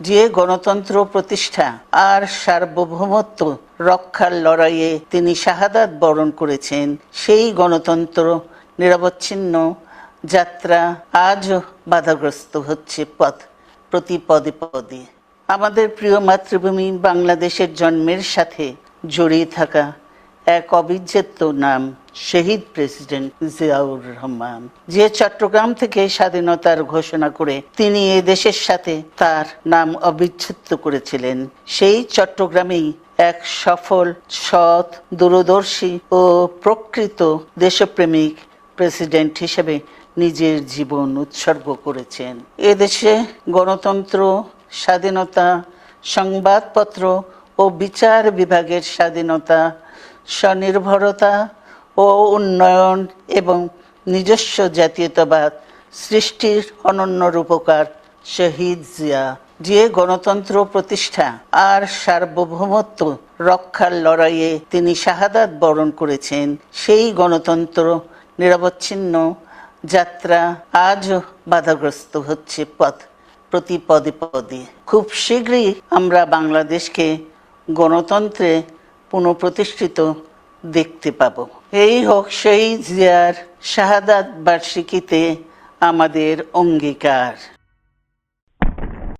যে গণতন্ত্র প্রতিষ্ঠা আর সার্বভৌমত্ব রক্ষার লড়াইয়ে তিনি শাহাদাত বরণ করেছেন, সেই গণতন্ত্র নিরবচ্ছিন্ন যাত্রা আজও বাধাগ্রস্ত হচ্ছে প্রতি পদে পদে। আমাদের প্রিয় মাতৃভূমি বাংলাদেশের জন্মের সাথে জড়িয়ে থাকা এক অবিচ্ছেদ্য নাম শহীদ প্রেসিডেন্ট জিয়াউর রহমান, যে চট্টগ্রাম থেকে স্বাধীনতার ঘোষণা করে তিনি এ দেশের সাথে তার নাম অবিচ্ছেদ্য করেছিলেন। সেই চট্টগ্রামেই এক সফল, সৎ, দূরদর্শী ও প্রকৃত দেশপ্রেমিক প্রেসিডেন্ট হিসেবে নিজের জীবন উৎসর্গ করেছেন। এদেশে গণতন্ত্র, স্বাধীনতা, সংবাদপত্র ও বিচার বিভাগের স্বাধীনতা, স্বনির্ভরতা ও উন্নয়ন এবং নিজস্ব জাতীয়তাবাদ সৃষ্টির অনন্য রূপকার শহীদ জিয়া, যে গণতন্ত্র প্রতিষ্ঠা আর সার্বভৌমত্ব রক্ষার লড়াইয়ে তিনি শাহাদাত বরণ করেছেন, সেই গণতন্ত্র নিরবচ্ছিন্ন যাত্রা আজও বাধাগ্রস্ত হচ্ছে প্রতি পদে পদে। খুব শীঘ্রই আমরা বাংলাদেশকে গণতন্ত্রে পুনঃপ্রতিষ্ঠিত দেখতে পাব। এই হোক শহীদ জিয়ার শাহাদাত বার্ষিকীতে আমাদের অঙ্গীকার।